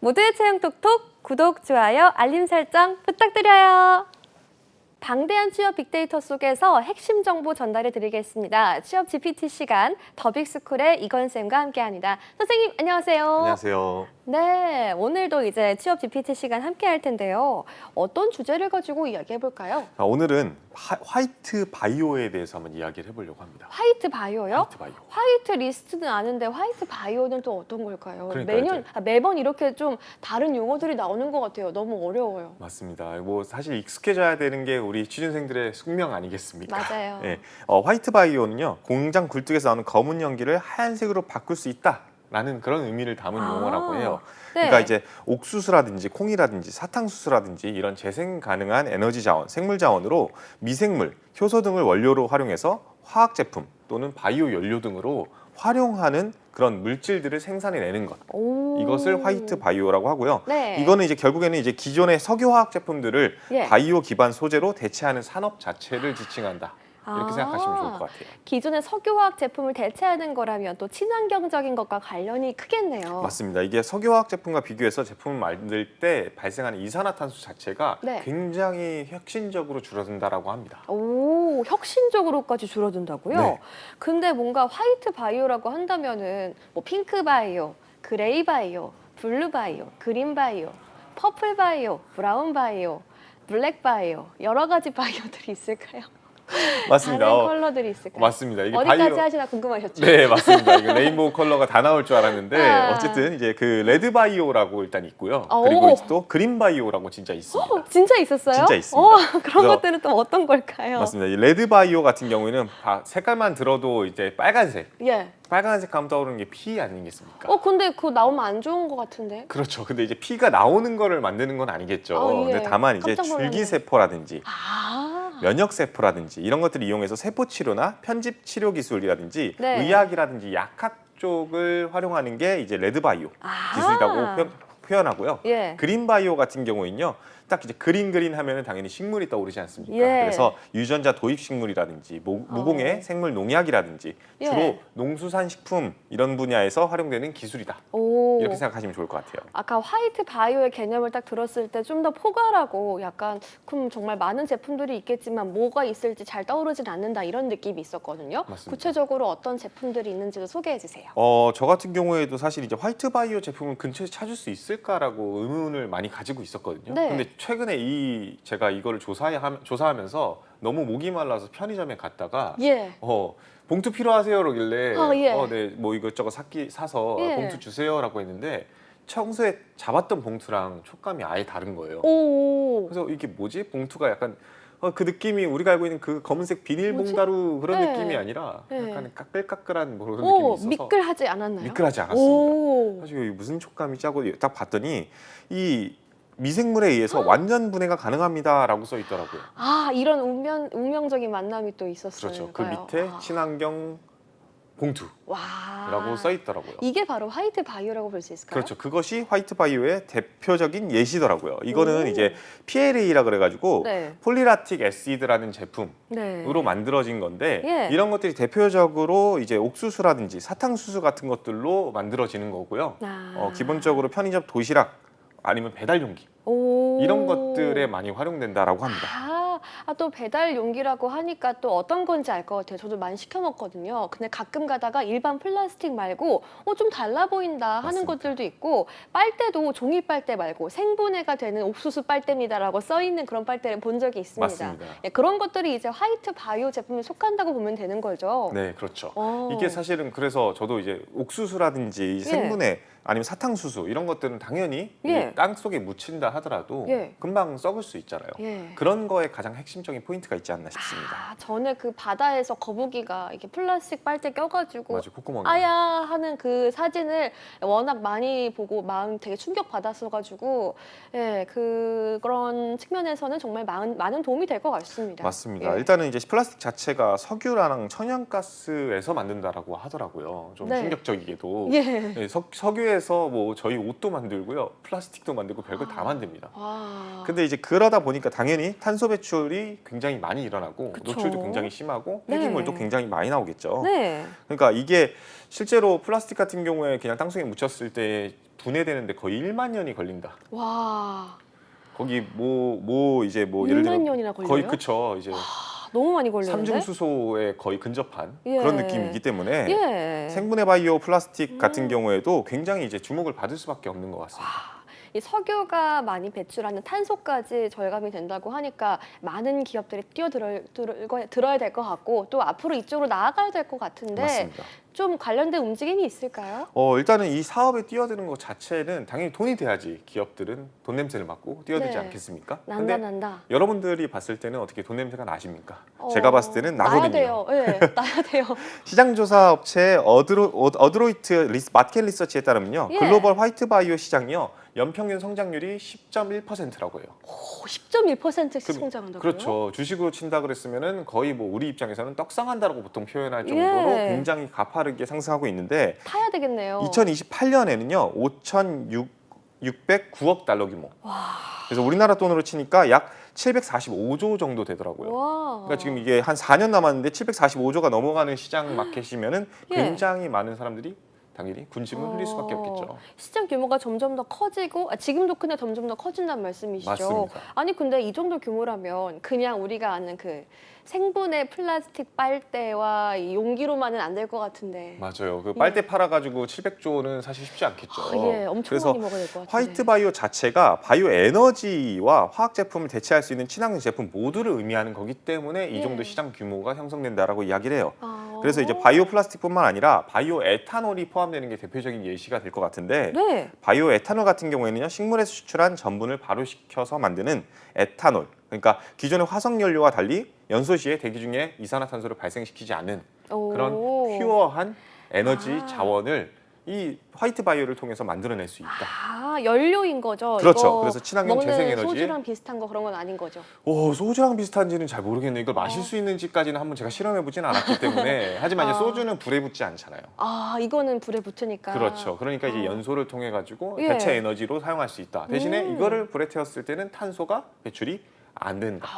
모두의 체형 톡톡 구독, 좋아요, 알림 설정 부탁드려요. 방대한 취업 빅데이터 속에서 핵심 정보 전달해 드리겠습니다. 취업 GPT 시간 더빅스쿨의 이건쌤과 함께합니다. 선생님 안녕하세요. 안녕하세요. 네, 오늘도 이제 취업 GPT 시간 함께 할 텐데요. 어떤 주제를 가지고 이야기해 볼까요? 오늘은 화이트 바이오에 대해서 한번 이야기를 해보려고 합니다. 화이트 바이오요? 화이트 바이오. 화이트 리스트는 아는데 화이트 바이오는 또 어떤 걸까요? 그러니까요, 매번 이렇게 좀 다른 용어들이 나오는 것 같아요. 너무 어려워요. 맞습니다. 뭐 사실 익숙해져야 되는 게 우리 취준생들의 숙명 아니겠습니까? 맞아요. 네. 화이트 바이오는요, 공장 굴뚝에서 나오는 검은 연기를 하얀색으로 바꿀 수 있다라는 그런 의미를 담은 용어라고 해요. 네. 그러니까 이제 옥수수라든지 콩이라든지 사탕수수라든지 이런 재생 가능한 에너지 자원, 생물 자원으로 미생물, 효소 등을 원료로 활용해서 화학 제품 또는 바이오 연료 등으로 활용하는 그런 물질들을 생산해내는 것. 오. 이것을 화이트 바이오라고 하고요. 네. 이거는 이제 결국에는 이제 기존의 석유화학 제품들을 예. 바이오 기반 소재로 대체하는 산업 자체를 지칭한다. 이렇게 아. 생각하시면 좋을 것 같아요. 기존의 석유화학 제품을 대체하는 거라면 또 친환경적인 것과 관련이 크겠네요. 맞습니다. 이게 석유화학 제품과 비교해서 제품을 만들 때 발생하는 이산화탄소 자체가 네. 굉장히 혁신적으로 줄어든다라고 합니다. 오, 혁신적으로까지 줄어든다고요? 네. 근데 뭔가 화이트 바이오라고 한다면은 뭐 핑크 바이오, 그레이 바이오, 블루 바이오, 그린 바이오, 퍼플 바이오, 브라운 바이오, 블랙 바이오 여러 가지 바이오들이 있을까요? 맞습니다. 다른 컬러들이 있을까요? 맞습니다. 이게 어디까지 하시나 궁금하셨죠? 네, 맞습니다. 이거 레인보우 컬러가 다 나올 줄 알았는데 아. 어쨌든 이제 그 레드 바이오라고 일단 있고요. 오. 그리고 또 그린 바이오라고 진짜 있습니다. 진짜 있었어요? 진짜 있습니다. 그런 그래서 것들은 또 어떤 걸까요? 맞습니다. 이 레드 바이오 같은 경우에는 색깔만 들어도 이제 빨간색. 예. 빨간색 하면 떠오르는 게 피 아니겠습니까? 근데 그거 나오면 안 좋은 것 같은데. 그렇죠. 근데 이제 피가 나오는 거를 만드는 건 아니겠죠. 예. 근데 다만 이제 깜짝 놀랐네. 줄기세포라든지 아. 면역세포라든지 이런 것들을 이용해서 세포 치료나 편집 치료 기술이라든지 네. 의학이라든지 약학 쪽을 활용하는 게 이제 레드 바이오 아. 기술이라고 표현하고요. 예. 그린 바이오 같은 경우에는요. 딱 이제 그린 하면은 당연히 식물이 떠오르지 않습니까? 예. 그래서 유전자 도입 식물이라든지 무공해 생물 농약이라든지 예. 주로 농수산식품 이런 분야에서 활용되는 기술이다. 오. 이렇게 생각하시면 좋을 것 같아요. 아까 화이트 바이오의 개념을 딱 들었을 때 좀 더 포괄하고 약간 그럼 정말 많은 제품들이 있겠지만 뭐가 있을지 잘 떠오르진 않는다 이런 느낌이 있었거든요. 맞습니다. 구체적으로 어떤 제품들이 있는지도 소개해 주세요. 저 같은 경우에도 사실 이제 화이트 바이오 제품을 근처에 찾을 수 있을까라고 의문을 많이 가지고 있었거든요. 네. 근데 최근에 제가 이거를 조사하면서 너무 목이 말라서 편의점에 갔다가 예. 봉투 필요하세요라길래 예. 네, 뭐 이것저것 사서 예. 봉투 주세요라고 했는데 평소에 잡았던 봉투랑 촉감이 아예 다른 거예요. 오. 그래서 이게 뭐지? 봉투가 약간 그 느낌이 우리가 알고 있는 그 검은색 비닐봉다루 그런 네. 느낌이 아니라 네. 약간 까끌까끌한 뭐 그런 느낌이 있어서 미끌하지 않았나요? 미끌하지 않았습니다. 오. 사실 이게 무슨 촉감이 짜고 딱 봤더니 이 미생물에 의해서 완전 분해가 가능합니다라고 써 있더라고요. 아, 이런 운명적인 만남이 또 있었어요. 그렇죠. 그 밑에 친환경 봉투라고 와. 써 있더라고요. 이게 바로 화이트 바이오라고 볼 수 있을까요? 그렇죠. 그것이 화이트 바이오의 대표적인 예시더라고요. 이거는 오. 이제 PLA라 그래가지고 네. 폴리라틱 애시드라는 제품으로 네. 만들어진 건데 예. 이런 것들이 대표적으로 이제 옥수수라든지 사탕수수 같은 것들로 만들어지는 거고요. 아. 기본적으로 편의점 도시락 아니면 배달 용기 오. 이런 것들에 많이 활용된다라고 합니다. 또 배달 용기라고 하니까 또 어떤 건지 알 것 같아요. 저도 많이 시켜 먹거든요. 근데 가끔 가다가 일반 플라스틱 말고 좀 달라 보인다 하는 맞습니다. 것들도 있고 빨대도 종이 빨대 말고 생분해가 되는 옥수수 빨대입니다라고 써 있는 그런 빨대를 본 적이 있습니다. 맞습니다. 예, 그런 것들이 이제 화이트 바이오 제품에 속한다고 보면 되는 거죠. 네, 그렇죠. 어. 이게 사실은 그래서 저도 이제 옥수수라든지 생분해 아니면 사탕수수 이런 것들은 당연히 예. 땅 속에 묻힌다 하더라도 예. 금방 썩을 수 있잖아요. 예. 그런 거에 가장 핵심적인 포인트가 있지 않나 싶습니다. 전에 그 바다에서 거북이가 이렇게 플라스틱 빨대 껴가지고 맞아, 콧구멍에. 아야 하는 그 사진을 워낙 많이 보고 마음 되게 충격 받았어가지고 예, 그런 측면에서는 정말 많은 도움이 될 것 같습니다. 맞습니다. 예. 일단은 이제 플라스틱 자체가 석유랑 천연가스에서 만든다라고 하더라고요. 좀 네. 충격적이게도 예. 예, 석유에 석유에서 뭐 저희 옷도 만들고요, 플라스틱도 만들고 별걸 다 만듭니다. 와. 근데 이제 그러다 보니까 당연히 탄소 배출이 굉장히 많이 일어나고 그쵸. 노출도 굉장히 심하고 네. 폐기물도 굉장히 많이 나오겠죠. 네. 그러니까 이게 실제로 플라스틱 같은 경우에 그냥 땅속에 묻혔을 때 분해되는데 거의 1만 년이 걸린다. 와. 거기 이제 뭐 예를 들어 1만 년이나 걸려요? 거의 그쵸. 이제 너무 많이 걸리는데. 삼중수소에 거의 근접한 예. 그런 느낌이기 때문에 예. 생분해 바이오 플라스틱 같은 경우에도 굉장히 이제 주목을 받을 수밖에 없는 것 같습니다. 이 석유가 많이 배출하는 탄소까지 절감이 된다고 하니까 많은 기업들이 뛰어들어야 될 것 같고 또 앞으로 이쪽으로 나아가야 될 것 같은데 맞습니다. 좀 관련된 움직임이 있을까요? 일단은 이 사업에 뛰어드는 것 자체는 당연히 돈이 돼야지 기업들은 돈 냄새를 맡고 뛰어들지 네. 않겠습니까? 난다 근데 난다. 여러분들이 봤을 때는 어떻게 돈 냄새가 나십니까? 제가 봤을 때는 나야 나거든요. 돼요. 네, 나야 돼요. 시장조사 업체 어드로이트 마켓 리서치에 따르면요, 예. 글로벌 화이트 바이오 시장이요 연평균 성장률이 10.1%라고 해요. 10.1%씩 성장한다고요? 그렇죠. 주식으로 친다 그랬으면은 거의 뭐 우리 입장에서는 떡상한다라고 보통 표현할 정도로 예. 굉장히 가파르게 상승하고 있는데 타야 되겠네요. 2028년에는요 5,609억 달러 규모. 그래서 우리나라 돈으로 치니까 약 745조 정도 되더라고요. 와. 그러니까 지금 이게 한 4년 남았는데 745조가 넘어가는 시장 마켓이면은 예. 굉장히 많은 사람들이 당연히 군침을 흘릴 수밖에 없겠죠. 시장 규모가 점점 더 커지고 지금도 근데 점점 더 커진다는 말씀이시죠? 맞습니다. 아니 근데 이 정도 규모라면 그냥 우리가 아는 그 생분해 플라스틱 빨대와 이 용기로만은 안 될 것 같은데. 맞아요. 그 빨대 팔아가지고 700조는 사실 쉽지 않겠죠. 예, 엄청 그래서 많이 먹어야 될 것 같은데. 화이트 바이오 자체가 바이오 에너지와 화학 제품을 대체할 수 있는 친환경 제품 모두를 의미하는 거기 때문에 이 정도 예. 시장 규모가 형성된다라고 이야기를 해요. 아. 그래서 이제 바이오 플라스틱뿐만 아니라 바이오 에탄올이 포함되는 게 대표적인 예시가 될 것 같은데, 네. 바이오 에탄올 같은 경우에는요 식물에서 추출한 전분을 발효시켜서 만드는 에탄올, 그러니까 기존의 화석 연료와 달리 연소 시에 대기 중에 이산화탄소를 발생시키지 않는 그런 퓨어한 에너지 자원을 이 화이트 바이오를 통해서 만들어낼 수 있다. 연료인 거죠. 그렇죠. 이거 그래서 친환경 먹는 재생에너지. 소주랑 비슷한 거 그런 건 아닌 거죠. 소주랑 비슷한지는 잘 모르겠네요. 이걸 마실 수 있는지까지는 한번 제가 실험해보진 않았기 때문에. 하지만 이제 소주는 불에 붙지 않잖아요. 이거는 불에 붙으니까. 그렇죠. 그러니까 이제 연소를 통해 가지고 예. 대체 에너지로 사용할 수 있다. 대신에 이거를 불에 태웠을 때는 탄소가 배출이 안 된다.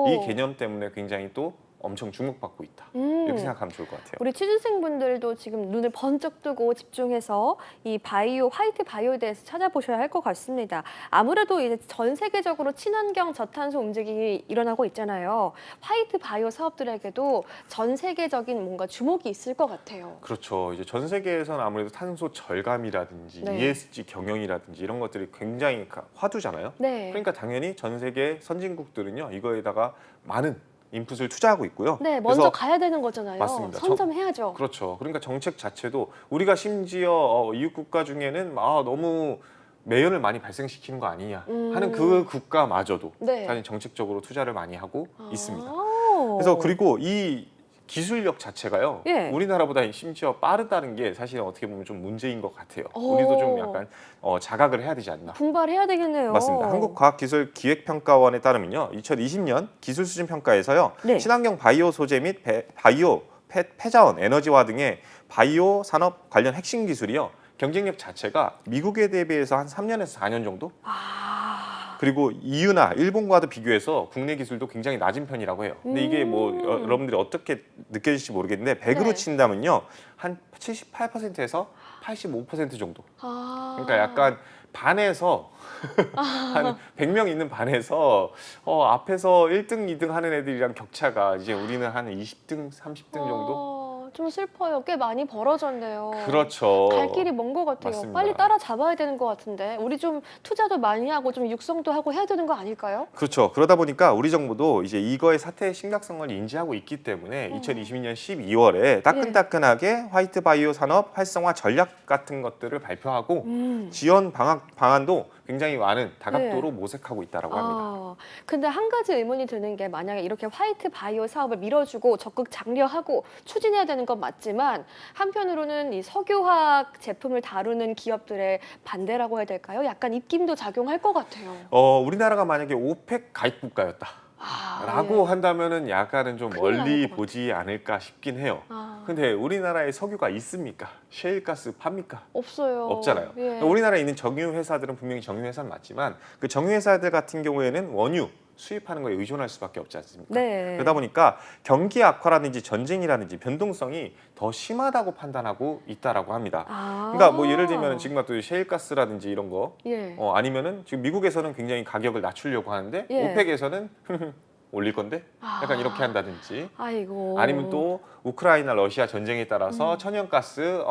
이 개념 때문에 굉장히 또 엄청 주목받고 있다. 이렇게 생각하면 좋을 것 같아요. 우리 취준생분들도 지금 눈을 번쩍 뜨고 집중해서 이 화이트 바이오에 대해서 찾아보셔야 할 것 같습니다. 아무래도 이제 전 세계적으로 친환경 저탄소 움직임이 일어나고 있잖아요. 화이트 바이오 사업들에게도 전 세계적인 뭔가 주목이 있을 것 같아요. 그렇죠. 이제 전 세계에서는 아무래도 탄소 절감이라든지 네. ESG 경영이라든지 이런 것들이 굉장히 화두잖아요. 네. 그러니까 당연히 전 세계 선진국들은요 이거에다가 많은 인풋을 투자하고 있고요. 네, 먼저 가야 되는 거잖아요. 맞습니다. 선점해야죠. 그렇죠. 그러니까 정책 자체도 우리가 심지어 이웃 국가 중에는 너무 매연을 많이 발생시키는 거 아니냐 하는 그 국가마저도 네. 사실 정책적으로 투자를 많이 하고 있습니다. 아. 그래서 그리고 이 기술력 자체가요. 예. 우리나라보다 심지어 빠르다는 게 사실 어떻게 보면 좀 문제인 것 같아요. 우리도 좀 약간 자각을 해야 되지 않나. 분발해야 되겠네요. 맞습니다. 한국과학기술기획평가원에 따르면요, 2020년 기술수준평가에서요, 네. 친환경 바이오 소재 및 바이오 폐자원, 에너지화 등의 바이오 산업 관련 핵심 기술이요, 경쟁력 자체가 미국에 대비해서 한 3년에서 4년 정도? 그리고 EU나 일본과도 비교해서 국내 기술도 굉장히 낮은 편이라고 해요. 근데 이게 뭐 여러분들이 어떻게 느껴질지 모르겠는데 100으로 네. 친다면요, 한 78%에서 85% 정도. 아. 그러니까 약간 반에서 한 100명 있는 반에서 앞에서 1등, 2등 하는 애들이랑 격차가 이제 우리는 한 20등, 30등 정도? 좀 슬퍼요. 꽤 많이 벌어졌네요. 그렇죠. 갈 길이 먼 것 같아요. 맞습니다. 빨리 따라잡아야 되는 것 같은데 우리 좀 투자도 많이 하고 좀 육성도 하고 해야 되는 거 아닐까요? 그렇죠. 그러다 보니까 우리 정부도 이제 이거의 사태의 심각성을 인지하고 있기 때문에 2022년 12월에 따끈따끈하게 화이트 바이오 산업 활성화 전략 같은 것들을 발표하고 지원 방안도 굉장히 많은 다각도로 모색하고 있다라고 합니다. 근데 한 가지 의문이 드는 게 만약에 이렇게 화이트 바이오 사업을 밀어주고 적극 장려하고 추진해야 되는 건 맞지만 한편으로는 이 석유화학 제품을 다루는 기업들의 반대라고 해야 될까요? 약간 입김도 작용할 것 같아요. 우리나라가 만약에 오펙 가입 국가였다. 라고 예. 한다면은 약간은 좀 큰일 멀리 날것 보지 않을까 싶긴 해요. 아, 근데 우리나라에 석유가 있습니까? 셰일가스 팝니까? 없어요. 없잖아요. 예. 우리나라에 있는 정유 회사들은 분명히 정유 회사는 맞지만 그 정유 회사들 같은 경우에는 원유 수입하는 거에 의존할 수밖에 없지 않습니까? 네. 그러다 보니까 경기 악화라든지 전쟁이라든지 변동성이 더 심하다고 판단하고 있다라고 합니다. 아. 그러니까 뭐 예를 들면 지금 같은 셰일가스라든지 이런 거 예. 아니면은 지금 미국에서는 굉장히 가격을 낮추려고 하는데 예. 오펙에서는 올릴 건데 약간 이렇게 한다든지 아이고. 아니면 또 우크라이나 러시아 전쟁에 따라서 천연가스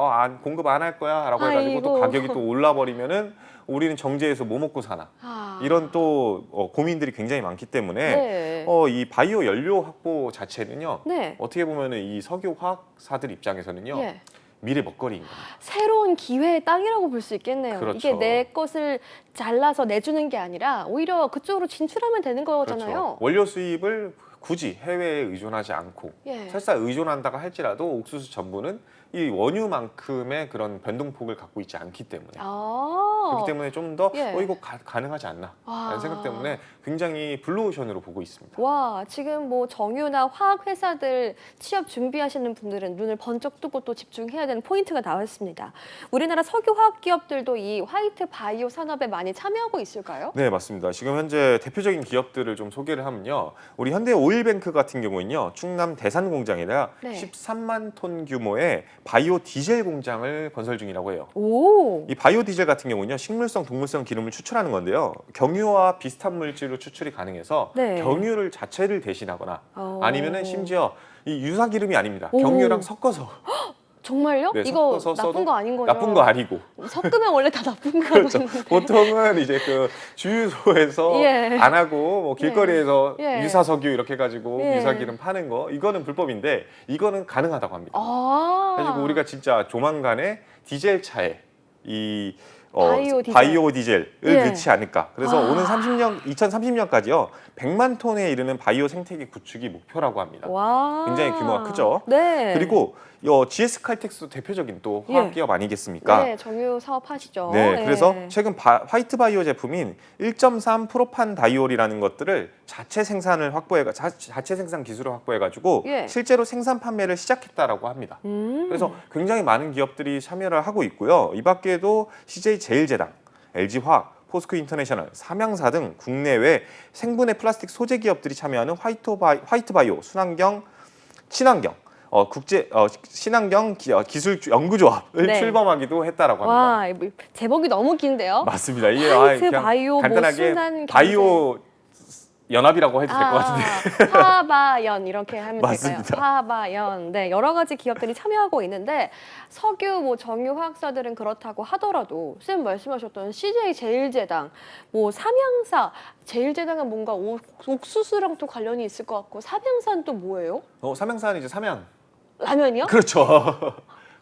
공급 안 할 거야라고 해가지고 또 아이고. 가격이 또 올라 버리면은 우리는 정제해서 뭐 먹고 사나 아. 이런 또 고민들이 굉장히 많기 때문에 네. 이 바이오 연료 확보 자체는요 네. 어떻게 보면은 이 석유 화학사들 입장에서는요 예. 미래 먹거리인 겁니다. 새로운 기회의 땅이라고 볼 수 있겠네요. 그렇죠. 이게 내 것을 잘라서 내주는 게 아니라 오히려 그쪽으로 진출하면 되는 거잖아요. 그렇죠. 원료 수입을 굳이 해외에 의존하지 않고 예. 설사 의존한다고 할지라도 옥수수 전부는 이 원유만큼의 그런 변동폭을 갖고 있지 않기 때문에 아. 그렇기 때문에 좀 더 예. 이거 가능하지 않나 라는 아. 생각 때문에 굉장히 블루오션으로 보고 있습니다. 와, 지금 뭐 정유나 화학 회사들 취업 준비하시는 분들은 눈을 번쩍 뜨고 또 집중해야 되는 포인트가 나왔습니다. 우리나라 석유 화학 기업들도 이 화이트 바이오 산업에 많이 참여하고 있을까요? 네, 맞습니다. 지금 현재 대표적인 기업들을 좀 소개를 하면요. 우리 현대 오일뱅크 같은 경우는요. 충남 대산 공장에다가 네. 13만 톤 규모의 바이오 디젤 공장을 건설 중이라고 해요. 오. 이 바이오 디젤 같은 경우는요. 식물성, 동물성 기름을 추출하는 건데요. 경유와 비슷한 물질로 추출이 가능해서 네. 경유를 자체를 대신하거나 어. 아니면은 심지어 이 유사 기름이 아닙니다. 오. 경유랑 섞어서 정말요? 네, 이거 섞어서 나쁜 써도 거 아닌 거죠? 나쁜 거 아니고 섞으면 원래 다 나쁜 거라고 그렇죠. 했는데. 보통은 이제 그 주유소에서 예. 안 하고 뭐 길거리에서 예. 유사석유 이렇게 해가지고 예. 유사기름 파는 거 이거는 불법인데 이거는 가능하다고 합니다. 아. 그래서 우리가 진짜 조만간에 디젤 차에 이 바이오 디젤. 디젤을 예. 넣지 않을까. 그래서 와. 오는 2030년까지요 100만 톤에 이르는 바이오 생태계 구축이 목표라고 합니다. 와. 굉장히 규모가 크죠. 네. 그리고 GS 칼텍스도 대표적인 또 화학 예. 기업 아니겠습니까? 네, 정유 사업 하시죠. 네, 예. 그래서 최근 화이트 바이오 제품인 1.3 프로판 다이올이라는 것들을 자체 생산 기술을 확보해가지고 예. 실제로 생산 판매를 시작했다라고 합니다. 그래서 굉장히 많은 기업들이 참여를 하고 있고요. 이 밖에도 CJ 제일제당, LG화학, 포스코 인터내셔널, 삼양사 등 국내외 생분해 플라스틱 소재 기업들이 참여하는 화이트 바이오 친환경 신환경 기술 연구조합을 네. 출범하기도 했다라고 합니다. 와, 이거 제목이 너무 긴데요. 맞습니다. 이게 화이트 그냥 바이오 간단하게 뭐 순환 바이오 연합이라고 해도 될 것 같은데. 화바연 이렇게 하면 맞습니다. 될까요? 화바연. 네, 여러 가지 기업들이 참여하고 있는데 석유, 뭐 정유 화학사들은 그렇다고 하더라도 쌤 말씀하셨던 CJ 제일제당, 뭐 삼양사, 제일제당은 뭔가 옥수수랑 또 관련이 있을 것 같고 삼양사는 또 뭐예요? 삼양사는 이제 삼양. 라면이요? 그렇죠.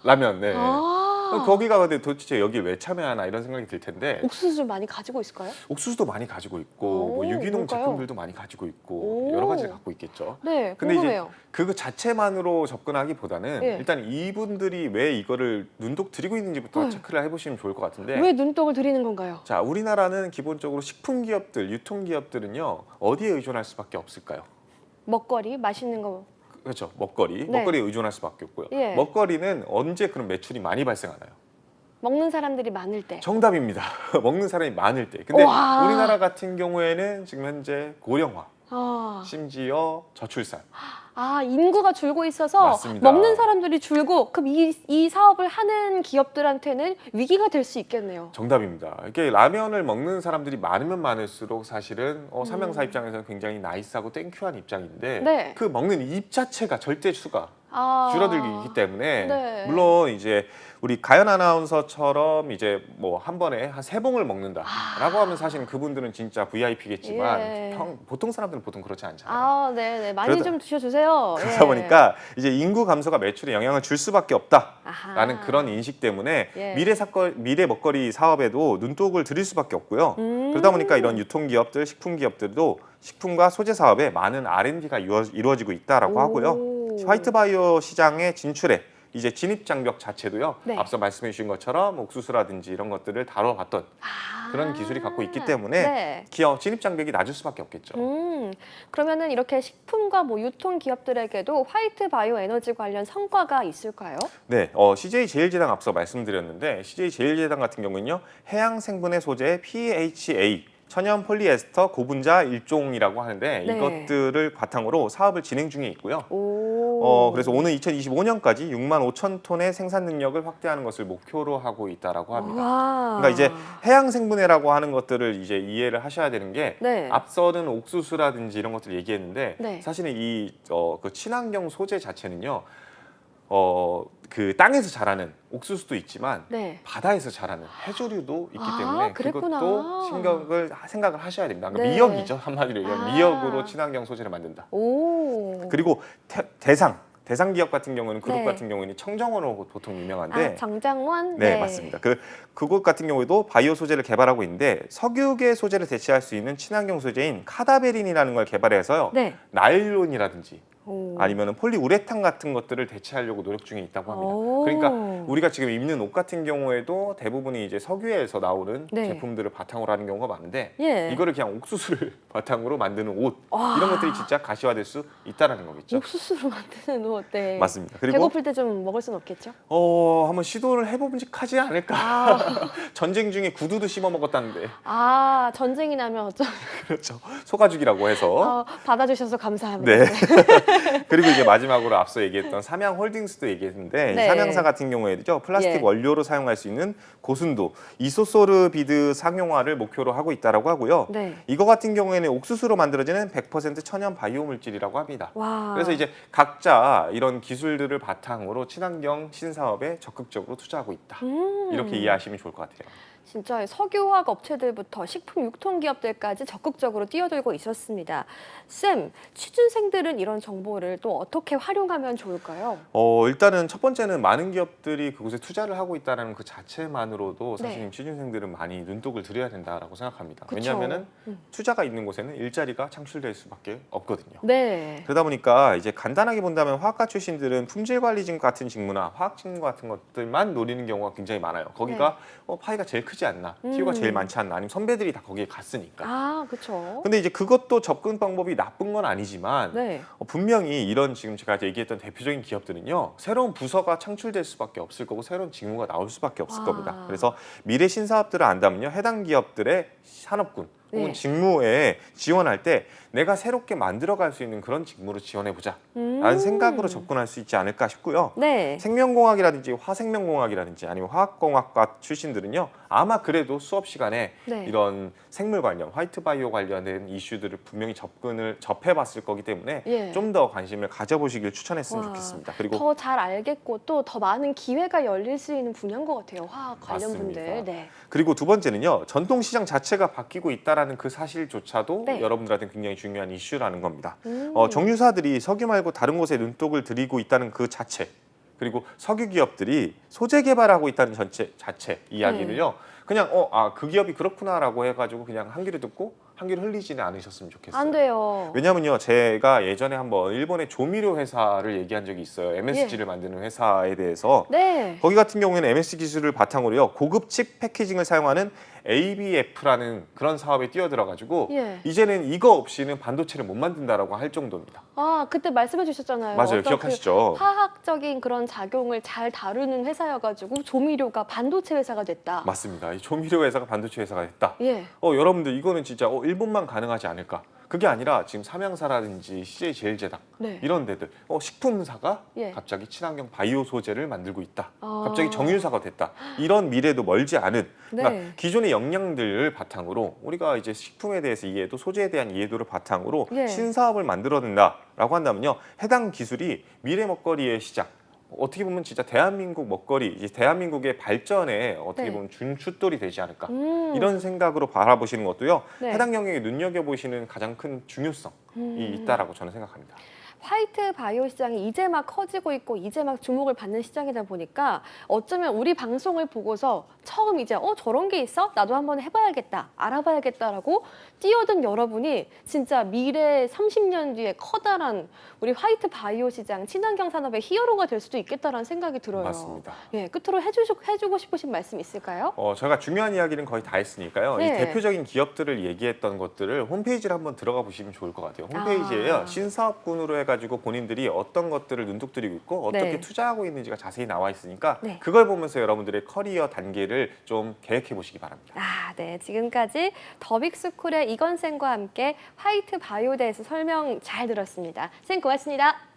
라면. 네. 아, 거기가 근데 도대체 여기 왜 참여하나 이런 생각이 들 텐데 옥수수 많이 가지고 있을까요? 옥수수도 많이 가지고 있고 오, 뭐 유기농 뭘까요? 제품들도 많이 가지고 있고 오. 여러 가지를 갖고 있겠죠. 네, 근데 궁금해요. 이제 그거 자체만으로 접근하기보다는 예. 일단 이분들이 왜 이거를 눈독 들이고 있는지부터 체크를 해보시면 좋을 것 같은데. 왜 눈독을 들이는 건가요? 자, 우리나라는 기본적으로 식품 기업들, 유통 기업들은요 어디에 의존할 수밖에 없을까요? 먹거리, 맛있는 거. 그렇죠, 먹거리. 네. 먹거리에 의존할 수밖에 없고요. 예. 먹거리는 언제 그런 매출이 많이 발생하나요? 먹는 사람들이 많을 때. 정답입니다. 먹는 사람이 많을 때. 근데 와. 우리나라 같은 경우에는 지금 현재 고령화, 아, 심지어 저출산. 인구가 줄고 있어서 맞습니다. 먹는 사람들이 줄고 그럼 이 사업을 하는 기업들한테는 위기가 될 수 있겠네요. 정답입니다. 이게 라면을 먹는 사람들이 많으면 많을수록 사실은 삼양사 입장에서는 굉장히 나이스하고 땡큐한 입장인데 네. 그 먹는 입 자체가 절대 수가 아, 줄어들기 때문에 네. 물론 이제 우리 가연 아나운서처럼 이제 뭐 한 번에 한 3봉을 먹는다라고 하면 사실은 그분들은 진짜 VIP겠지만 예. 보통 사람들은 보통 그렇지 않잖아요. 아, 네, 많이 그러다- 좀 드셔주세요. 그러다 예. 보니까 이제 인구 감소가 매출에 영향을 줄 수밖에 없다라는 아하. 그런 인식 때문에 예. 미래 먹거리 사업에도 눈독을 들일 수밖에 없고요. 그러다 보니까 이런 유통기업들, 식품기업들도 식품과 소재 사업에 많은 R&D가 이루어지고 있다라고 하고요. 오. 화이트 바이오 시장의 진출에 이제 진입 장벽 자체도요. 네. 앞서 말씀해 주신 것처럼 옥수수라든지 이런 것들을 다뤄봤던 그런 기술이 갖고 있기 때문에 네. 기업 진입 장벽이 낮을 수밖에 없겠죠. 그러면은 이렇게 식품과 뭐 유통 기업들에게도 화이트 바이오 에너지 관련 성과가 있을까요? 네, CJ 제일제당 앞서 말씀드렸는데 CJ 제일제당 같은 경우는요. 해양 생분해 소재 PHA 천연 폴리에스터 고분자 일종이라고 하는데 네. 이것들을 바탕으로 사업을 진행 중에 있고요. 그래서 오는 2025년까지 6만 5천 톤의 생산 능력을 확대하는 것을 목표로 하고 있다라고 합니다. 와. 그러니까 이제 해양 생분해라고 하는 것들을 이제 이해를 하셔야 되는 게 네. 앞서는 옥수수라든지 이런 것들을 얘기했는데 네. 사실은 그 친환경 소재 자체는요. 그 땅에서 자라는 옥수수도 있지만 네. 바다에서 자라는 해조류도 있기 아, 때문에 그랬구나. 그것도 생각을 하셔야 됩니다. 그러니까 네. 미역이죠. 한마디로 얘기하면 아. 미역으로 친환경 소재를 만든다. 오. 그리고 대상 기업 같은 경우는 그룹 네. 같은 경우는 청정원으로 보통 유명한데 정장원? 네, 맞습니다. 그곳 같은 경우에도 바이오 소재를 개발하고 있는데 석유계 소재를 대체할 수 있는 친환경 소재인 카다베린이라는 걸 개발해서요. 네. 나일론이라든지 오. 아니면 폴리우레탄 같은 것들을 대체하려고 노력 중에 있다고 합니다. 오. 그러니까 우리가 지금 입는 옷 같은 경우에도 대부분이 이제 석유에서 나오는 네. 제품들을 바탕으로 하는 경우가 많은데 예. 이거를 그냥 옥수수를 바탕으로 만드는 옷 와. 이런 것들이 진짜 가시화될 수 있다라는 거겠죠. 옥수수로 만드는 옷. 네. 맞습니다. 그리고 배고플 때 좀 먹을 순 없겠죠? 한번 시도를 해보직하지 않을까. 아. 전쟁 중에 구두도 씹어 먹었다는데 전쟁이 나면 어쩜 그렇죠. 소가죽이라고 해서 받아주셔서 감사합니다. 네. 그리고 이제 마지막으로 앞서 얘기했던 삼양홀딩스도 얘기했는데 네. 이 삼양사 같은 경우에죠 플라스틱 예. 원료로 사용할 수 있는 고순도 이소소르비드 상용화를 목표로 하고 있다라고 하고요. 네. 이거 같은 경우에는 옥수수로 만들어지는 100% 천연 바이오 물질이라고 합니다. 와. 그래서 이제 각자 이런 기술들을 바탕으로 친환경 신사업에 적극적으로 투자하고 있다. 이렇게 이해하시면 좋을 것 같아요. 진짜 석유화학 업체들부터 식품 유통기업들까지 적극적으로 뛰어들고 있었습니다. 쌤, 취준생들은 이런 정보를 또 어떻게 활용하면 좋을까요? 일단은 첫 번째는 많은 기업들이 그곳에 투자를 하고 있다는 그 자체만으로도 네. 사실 취준생들은 많이 눈독을 들여야 된다라고 생각합니다. 그쵸. 왜냐하면은 투자가 있는 곳에는 일자리가 창출될 수밖에 없거든요. 네. 그러다 보니까 이제 간단하게 본다면 화학과 출신들은 품질 관리 같은 직무나 화학 직무 같은 것들만 노리는 경우가 굉장히 많아요. 거기가 파이가 제일 크지 않나, 티오가 제일 많지 않나, 아니면 선배들이 다 거기에 갔으니까. 그렇죠. 근데 이제 그것도 접근 방법이 나쁜 건 아니지만 네. 분명히 이런 지금 제가 얘기했던 대표적인 기업들은요 새로운 부서가 창출될 수밖에 없을 거고 새로운 직무가 나올 수밖에 없을 겁니다. 그래서 미래 신사업들을 안다면요 해당 기업들의 산업군 혹은 네. 직무에 지원할 때 내가 새롭게 만들어갈 수 있는 그런 직무로 지원해보자 라는 생각으로 접근할 수 있지 않을까 싶고요. 네. 생명공학이라든지 화생명공학이라든지 아니면 화학공학과 출신들은요 아마 그래도 수업 시간에 네. 이런 생물 관련 화이트 바이오 관련된 이슈들을 분명히 접해봤을 거기 때문에 예. 좀 더 관심을 가져보시길 추천했으면 와, 좋겠습니다. 그리고 더 잘 알겠고 또 더 많은 기회가 열릴 수 있는 분야인 것 같아요. 화학 관련 맞습니다. 분들. 네. 그리고 두 번째는요 전통 시장 자체가 바뀌고 있다라는 그 사실조차도 네. 여러분들한테 굉장히 중요한 이슈라는 겁니다. 음. 정유사들이 석유 말고 다른 곳에 눈독을 들이고 있다는 그 자체 그리고 석유 기업들이 소재 개발하고 있다는 자체 이야기를요 그냥 그 기업이 그렇구나라고 해가지고 그냥 한 귀를 듣고 한 귀를 흘리지는 않으셨으면 좋겠어요. 안 돼요. 왜냐면요 제가 예전에 한번 일본의 조미료 회사를 얘기한 적이 있어요. MSG를 만드는 회사에 대해서 네. 거기 같은 경우에는 MSG 기술을 바탕으로요 고급 칩 패키징을 사용하는 ABF라는 그런 사업에 뛰어들어가지고 예. 이제는 이거 없이는 반도체를 못 만든다라고 할 정도입니다. 그때 말씀해 주셨잖아요. 맞아요, 어떤 기억하시죠? 그 화학적인 그런 작용을 잘 다루는 회사여가지고 조미료가 반도체 회사가 됐다. 맞습니다. 이 조미료 회사가 반도체 회사가 됐다. 예. 여러분들 이거는 진짜 일본만 가능하지 않을까? 그게 아니라 지금 삼양사라든지 CJ 제일제당 네. 이런 데들 식품사가 예. 갑자기 친환경 바이오 소재를 만들고 있다. 아. 갑자기 정유사가 됐다. 이런 미래도 멀지 않은 그러니까 네. 기존의 역량들을 바탕으로 우리가 이제 식품에 대해서 이해도 소재에 대한 이해도를 바탕으로 예. 신사업을 만들어낸다라고 한다면요. 해당 기술이 미래 먹거리의 시작 어떻게 보면 진짜 대한민국 먹거리, 이제 대한민국의 발전에 어떻게 네. 보면 준춧돌이 되지 않을까 이런 이런 생각으로 바라보시는 것도요. 네. 해당 영역에 눈여겨보시는 가장 큰 중요성이 있다라고 저는 생각합니다. 화이트 바이오 시장이 이제 막 커지고 있고 이제 막 주목을 받는 시장이다 보니까 어쩌면 우리 방송을 보고서 처음 이제 저런 게 있어? 나도 한번 해봐야겠다, 알아봐야겠다라고 뛰어든 여러분이 진짜 미래 30년 뒤에 커다란 우리 화이트 바이오 시장, 친환경 산업의 히어로가 될 수도 있겠다라는 생각이 들어요. 맞습니다. 예, 끝으로 해주고 싶으신 말씀 있을까요? 저희가 중요한 이야기는 거의 다 했으니까요. 네. 이 대표적인 기업들을 얘기했던 것들을 홈페이지를 한번 들어가 보시면 좋을 것 같아요. 홈페이지에요. 신사업군으로 해가지고 본인들이 어떤 것들을 눈독들이고 있고 어떻게 네. 투자하고 있는지가 자세히 나와 있으니까 네. 그걸 보면서 여러분들의 커리어 단계를 좀 계획해 보시기 바랍니다. 네. 지금까지 더빅스쿨의 이건쌤과 함께 화이트 바이오에 대해서 설명 잘 들었습니다. 쌤 고맙습니다.